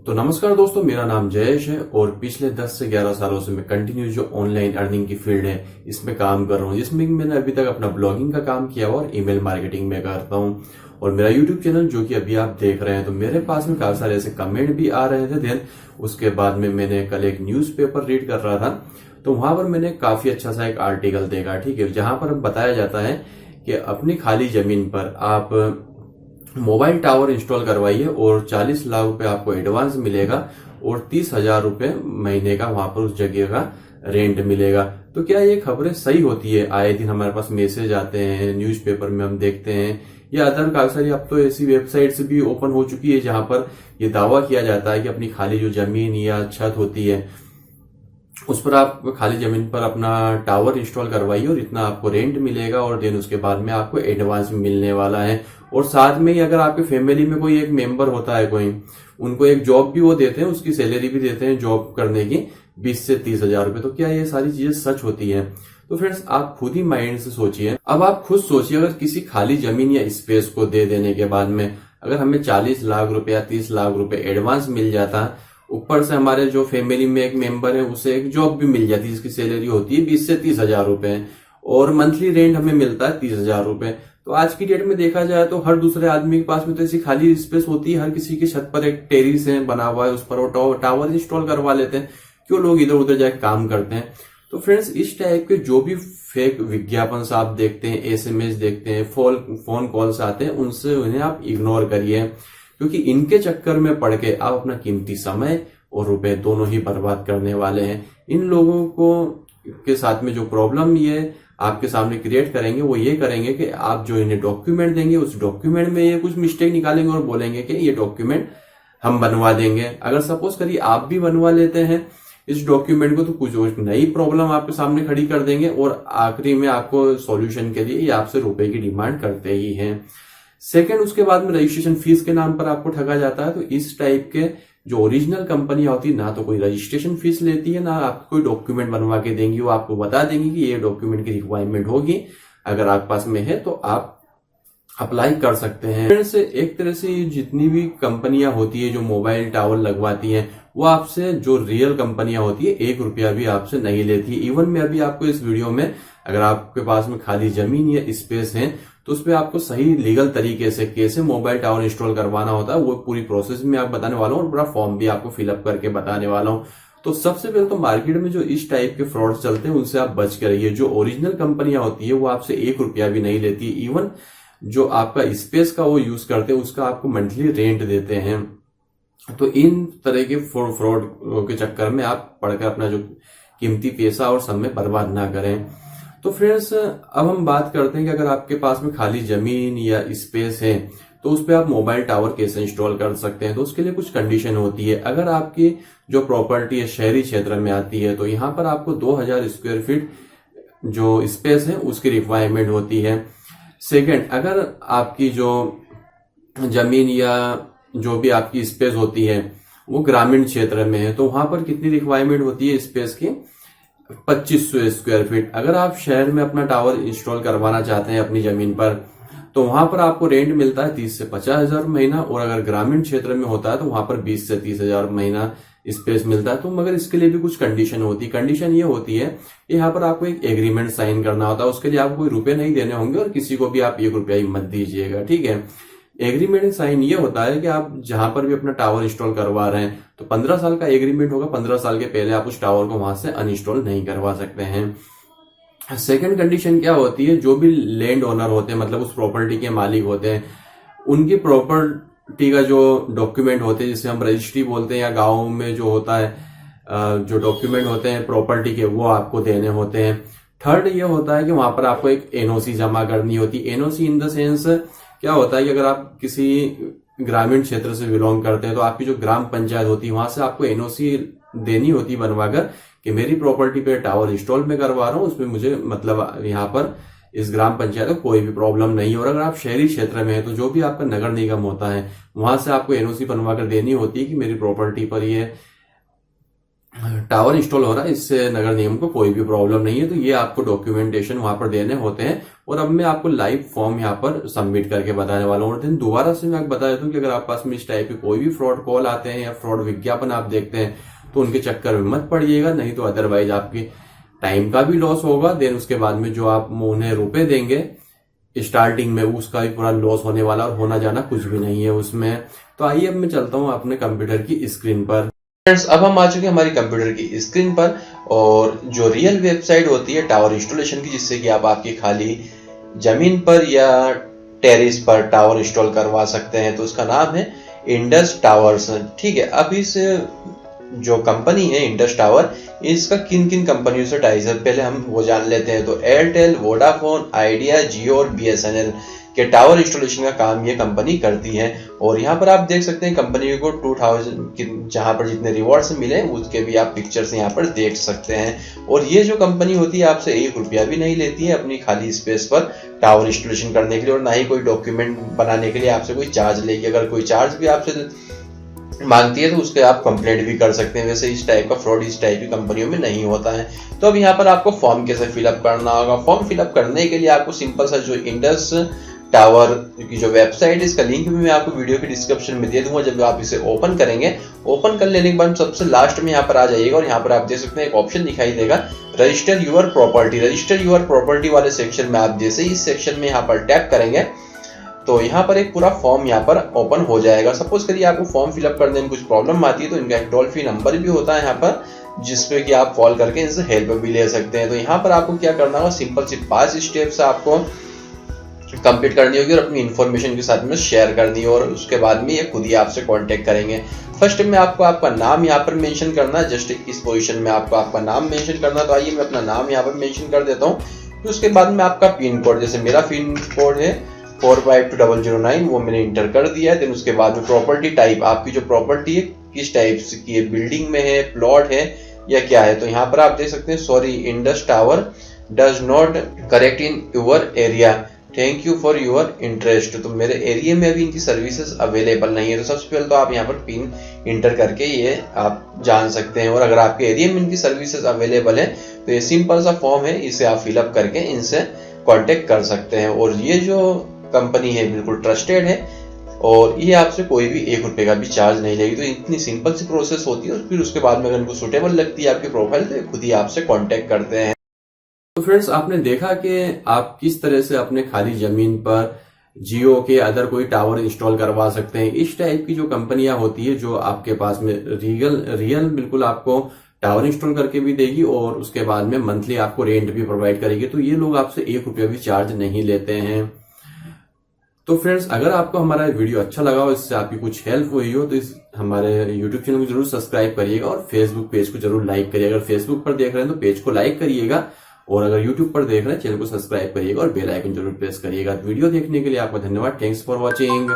तो नमस्कार दोस्तों, मेरा नाम जयेश है और पिछले 10 से 11 सालों से मैं कंटिन्यू जो ऑनलाइन अर्निंग की फील्ड है इसमें काम कर रहा हूँ, जिसमें मैंने अभी तक अपना ब्लॉगिंग का काम किया हुआ और ईमेल मार्केटिंग में करता हूँ। और मेरा यूट्यूब चैनल जो कि अभी आप देख रहे हैं, तो मेरे पास में काफी सारे ऐसे कमेंट भी आ रहे थे। देन उसके बाद में मैंने कल एक न्यूज़पेपर रीड कर रहा था, तो वहां पर मैंने काफी अच्छा सा एक आर्टिकल देखा, ठीक है, जहां पर बताया जाता है कि अपनी खाली जमीन पर आप मोबाइल टावर इंस्टॉल करवाइए और 40 लाख रुपए आपको एडवांस मिलेगा और 30,000 रुपए महीने का वहां पर उस जगह का रेंट मिलेगा। तो क्या ये खबरें सही होती है? आए दिन हमारे पास मैसेज आते हैं, न्यूज़पेपर में हम देखते हैं, या अदर काफी सारी अब तो ऐसी वेबसाइट्स भी ओपन हो चुकी है जहां पर ये दावा किया जाता है कि अपनी खाली जो जमीन या छत होती है उस पर आप खाली जमीन पर अपना टावर इंस्टॉल करवाइए और इतना आपको रेंट मिलेगा और देन उसके बाद में आपको एडवांस मिलने वाला है। और साथ में ही अगर आपके फैमिली में कोई एक मेंबर होता है कोई, उनको एक जॉब भी वो देते हैं, उसकी सैलरी भी देते हैं जॉब करने की 20 से 30,000 रुपए। तो क्या ये सारी चीजें सच होती है? तो फ्रेंड्स, आप खुद ही माइंड से सोचिए। अब आप खुद सोचिए, अगर किसी खाली जमीन या स्पेस को दे देने के बाद में अगर हमें 40 लाख रुपए या 30 लाख रुपए एडवांस मिल जाता, ऊपर से हमारे जो फैमिली में एक मेंबर है उसे एक जॉब भी मिल जाती है जिसकी सैलरी होती है 20 से 30,000 रुपए और मंथली रेंट हमें मिलता है 30,000 रुपए। तो आज की डेट में देखा जाए तो हर दूसरे आदमी के पास में तो ऐसी खाली स्पेस होती है, हर किसी की छत पर एक टेरिस है बना हुआ है, उस पर वो टावर इंस्टॉल करवा लेते हैं। क्यों लोग इधर उधर जाके काम करते हैं? तो फ्रेंड्स, इस टाइप के जो भी फेक विज्ञापन आप देखते हैं, एसएमएस देखते हैं, फोन कॉल्स आते हैं, उनसे उन्हें आप इग्नोर करिए, क्योंकि इनके चक्कर में पड़ के आप अपना कीमती समय और रुपए दोनों ही बर्बाद करने वाले हैं। इन लोगों को के साथ में जो प्रॉब्लम ये आपके सामने क्रिएट करेंगे वो ये करेंगे कि आप जो इन्हें डॉक्यूमेंट देंगे उस डॉक्यूमेंट में ये कुछ मिस्टेक निकालेंगे और बोलेंगे कि ये डॉक्यूमेंट हम बनवा देंगे। अगर सपोज करिए आप भी बनवा लेते हैं इस डॉक्यूमेंट को, तो कुछ नई प्रॉब्लम आपके सामने खड़ी कर देंगे और आखिरी में आपको सॉल्यूशन के लिए ये आपसे रुपए की डिमांड करते ही हैं। सेकंड, उसके बाद में रजिस्ट्रेशन फीस के नाम पर आपको ठगा जाता है। तो इस टाइप के जो ओरिजिनल कंपनियां होती है, ना तो कोई रजिस्ट्रेशन फीस लेती है, ना आपको कोई डॉक्यूमेंट बनवा के देंगी। वो आपको बता देंगी कि ये डॉक्यूमेंट की रिक्वायरमेंट होगी, अगर आपके पास में है तो आप अप्लाई कर सकते हैं। फ्रेंड्स, एक तरह से जितनी भी कंपनियां होती है जो मोबाइल टावर लगवाती हैं, वो आपसे जो रियल कंपनियां होती है 1 रुपया भी आपसे नहीं लेती है। इवन मैं अभी आपको इस वीडियो में, अगर आपके पास में खाली जमीन या स्पेस है तो उस पर आपको सही लीगल तरीके से कैसे मोबाइल टावर इंस्टॉल करवाना होता है वो पूरी प्रोसेस में आप बताने वाला हूँ और पूरा फॉर्म भी आपको फिलअप करके बताने वाला हूँ। तो सबसे पहले तो मार्केट में जो इस टाइप के फ्रॉड चलते हैं उनसे आप बच के रहिए। जो ओरिजिनल कंपनियां होती है वो आपसे 1 रुपया भी नहीं लेती। इवन जो आपका स्पेस का वो यूज करते हैं उसका आपको मंथली रेंट देते हैं। तो इन तरह के फ्रॉड के चक्कर में आप पढ़कर अपना जो कीमती पैसा और समय बर्बाद ना करें। तो फ्रेंड्स, अब हम बात करते हैं कि अगर आपके पास में खाली जमीन या स्पेस है तो उस पर आप मोबाइल टावर कैसे इंस्टॉल कर सकते हैं। तो उसके लिए कुछ कंडीशन होती है। अगर आपकी जो प्रॉपर्टी है शहरी क्षेत्र में आती है तो यहाँ पर आपको 2000 स्क्वायर फीट जो स्पेस है उसकी रिक्वायरमेंट होती है। सेकंड, अगर आपकी जो जमीन या जो भी आपकी स्पेस होती है वो ग्रामीण क्षेत्र में है तो वहां पर कितनी रिक्वायरमेंट होती है स्पेस की? 2500 स्क्वायर फीट। अगर आप शहर में अपना टावर इंस्टॉल करवाना चाहते हैं अपनी जमीन पर तो वहां पर आपको रेंट मिलता है 30 से 50,000 महीना, और अगर ग्रामीण क्षेत्र में होता है तो वहां पर 20 से 30,000 महीना स्पेस मिलता है। तो मगर इसके लिए भी कुछ कंडीशन होती है। कंडीशन ये होती है कि यहाँ पर आपको एक एग्रीमेंट साइन करना होता है। उसके लिए आपको कोई रुपए नहीं देने होंगे और किसी को भी आप 1 रुपया ही मत दीजिएगा, ठीक है। एग्रीमेंट साइन ये होता है कि आप जहां पर भी अपना टावर इंस्टॉल करवा रहे हैं तो 15 साल का एग्रीमेंट होगा। 15 साल के पहले आप उस टावर को वहां से अनइंस्टॉल नहीं करवा सकते हैं। सेकंड कंडीशन क्या होती है, जो भी लैंड ओनर होते हैं, मतलब उस प्रॉपर्टी के मालिक होते हैं, उनकी प्रॉपर्टी का जो डॉक्यूमेंट होते हैं जिसे हम रजिस्ट्री बोलते हैं, या गाँव में जो होता है जो डॉक्यूमेंट होते हैं प्रॉपर्टी के, वो आपको देने होते हैं। थर्ड ये होता है कि वहां पर आपको एक एनओसी जमा करनी होती है। एनओसी इन द सेंस क्या होता है कि अगर आप किसी ग्रामीण क्षेत्र से बिलोंग करते हैं तो आपकी जो ग्राम पंचायत होती है वहां से आपको एनओसी देनी होती है बनवाकर कि मेरी प्रॉपर्टी पे टावर इंस्टॉल में करवा रहा हूँ, उसमें मुझे मतलब यहाँ पर इस ग्राम पंचायत को कोई भी प्रॉब्लम नहीं है। और अगर आप शहरी क्षेत्र में है तो जो भी आपका नगर निगम होता है वहां से आपको एनओसी बनवाकर देनी होती है कि मेरी प्रॉपर्टी पर ये टावर इंस्टॉल हो रहा है, इससे नगर निगम को कोई भी प्रॉब्लम नहीं है। तो ये आपको डॉक्यूमेंटेशन वहां पर देने होते हैं। और अब मैं आपको लाइव फॉर्म यहाँ पर सबमिट करके बताने वाला हूँ। और दिन दोबारा से मैं आपको बता देता हूँ कि अगर आप पास में इस टाइप के कोई भी फ्रॉड कॉल आते हैं या फ्रॉड विज्ञापन आप देखते हैं तो उनके चक्कर में मत पड़िएगा, नहीं तो अदरवाइज आपकी टाइम का भी लॉस होगा। देन उसके बाद में जो आप उन्हें रुपए देंगे स्टार्टिंग में, उसका भी पूरा लॉस होने वाला और होना जाना कुछ भी नहीं है उसमें। तो आइए अब मैं चलता हूँ अपने कंप्यूटर की स्क्रीन पर। फ्रेंड्स, अब हम आ चुके हैं हमारी कंप्यूटर की स्क्रीन पर और जो रियल वेबसाइट होती है टावर इंस्टॉलेशन की, जिससे कि आप आपकी खाली जमीन पर या टेरेस पर टावर इंस्टॉल करवा सकते हैं, तो उसका नाम है इंडस टावर्स। ठीक है, अब इस जो कंपनी है इंडस टावर, इसका किन किन कंपनियों से टाइज है पहले हम वो जान लेते हैं। तो एयरटेल, वोडाफोन, आइडिया, जियो और बीएसएनएल के टावर इंस्टॉलेशन का काम ये कंपनी करती है। और यहाँ पर आप देख सकते हैं कंपनी को 2000 जहाँ पर जितने रिवॉर्ड्स मिले उसके भी आप पिक्चर्स यहाँ पर देख सकते हैं। और ये जो कंपनी होती है आपसे 1 रुपया भी नहीं लेती है अपनी खाली स्पेस पर टावर इंस्टॉलेशन करने के लिए, और ना ही कोई डॉक्यूमेंट बनाने के लिए आपसे कोई चार्ज लेगी। अगर कोई चार्ज भी आपसे मांगती है तो उसके आप कंप्लेंट भी कर सकते हैं। वैसे इस टाइप का फ्रॉड इस टाइप की कंपनियों में नहीं होता है। तो अब यहाँ पर आपको फॉर्म कैसे फिलअप करना होगा। फॉर्म फिलअप करने के लिए आपको सिंपल सा जो इंडस टावर की जो वेबसाइट है, इसका लिंक भी मैं आपको वीडियो के डिस्क्रिप्शन में दे दूंगा। जब आप इसे ओपन करेंगे, ओपन कर लेने के बाद सबसे लास्ट में यहाँ पर आ जाइएगा और यहाँ पर आप देख सकते हैं एक ऑप्शन दिखाई देगा register your property. Register your property वाले सेक्शन में आप जैसे इस सेक्शन में यहाँ पर टैप करेंगे तो यहाँ पर एक पूरा फॉर्म यहाँ पर ओपन हो जाएगा। सपोज करिए आपको फॉर्म फिलअप करने में कुछ प्रॉब्लम आती है तो इनका एक टोल फ्री नंबर भी होता है यहाँ पर, जिसपे कि आप कॉल करके इनसे हेल्प भी ले सकते हैं। तो यहाँ पर आपको क्या करना होगा, सिंपल सी 5 स्टेप्स आपको कंप्लीट करनी होगी और अपनी इन्फॉर्मेशन के साथ में शेयर करनी है, और उसके बाद में ये खुद ही आपसे कांटेक्ट करेंगे। फर्स्ट में आपको आपका नाम यहाँ पर मेंशन करना है, जस्ट इस पोजीशन में आपको आपका नाम मेंशन करना। तो आइए मैं अपना नाम यहाँ पर मेंशन कर देता हूँ। तो उसके बाद में आपका पिन कोड, जैसे मेरा पिन कोड है 452009, वो मैंने इंटर कर दिया है। देन उसके बाद में प्रॉपर्टी टाइप, आपकी जो प्रॉपर्टी है किस टाइप की है, बिल्डिंग में है, प्लॉट है या क्या है। तो यहाँ पर आप देख सकते हैं sorry Indus tower does not correct in your area, thank you for your interest. तो मेरे एरिया में अभी इनकी सर्विसेज अवेलेबल नहीं है। तो सबसे पहले तो आप यहाँ पर पिन इंटर करके ये आप जान सकते हैं। और अगर आपके एरिया में इनकी सर्विसेज अवेलेबल है तो ये सिंपल सा फॉर्म है, इसे आप फिलअप करके इनसे कांटेक्ट कर सकते हैं। और ये जो कंपनी है बिल्कुल ट्रस्टेड है और ये आपसे कोई भी 1 रुपए का भी चार्ज नहीं लेगी। तो इतनी सिंपल सी प्रोसेस होती है। और फिर उसके बाद में अगर इनको सुटेबल लगती है आपकी प्रोफाइल तो खुद ही आपसे कांटेक्ट करते हैं। तो फ्रेंड्स, आपने देखा कि आप किस तरह से अपने खाली जमीन पर जियो के अदर कोई टावर इंस्टॉल करवा सकते हैं। इस टाइप की जो कंपनियां होती है जो आपके पास में रियल बिल्कुल आपको टावर इंस्टॉल करके भी देगी और उसके बाद में मंथली आपको रेंट भी प्रोवाइड करेगी। तो ये लोग आपसे 1 रुपया भी चार्ज नहीं लेते हैं। तो फ्रेंड्स, अगर आपको हमारा वीडियो अच्छा लगा हो, इससे आपकी कुछ हेल्प हुई हो, तो इस हमारे यूट्यूब चैनल को जरूर सब्सक्राइब करिएगा और फेसबुक पेज को जरूर लाइक करिएगा। अगर फेसबुक पर देख रहे हैं तो पेज को लाइक करिएगा, और अगर यूट्यूब पर देख रहे हैं चैनल को सब्सक्राइब करिएगा और बेल आइकन जरूर प्रेस करिएगा। वीडियो देखने के लिए आपका धन्यवाद। Thanks for watching.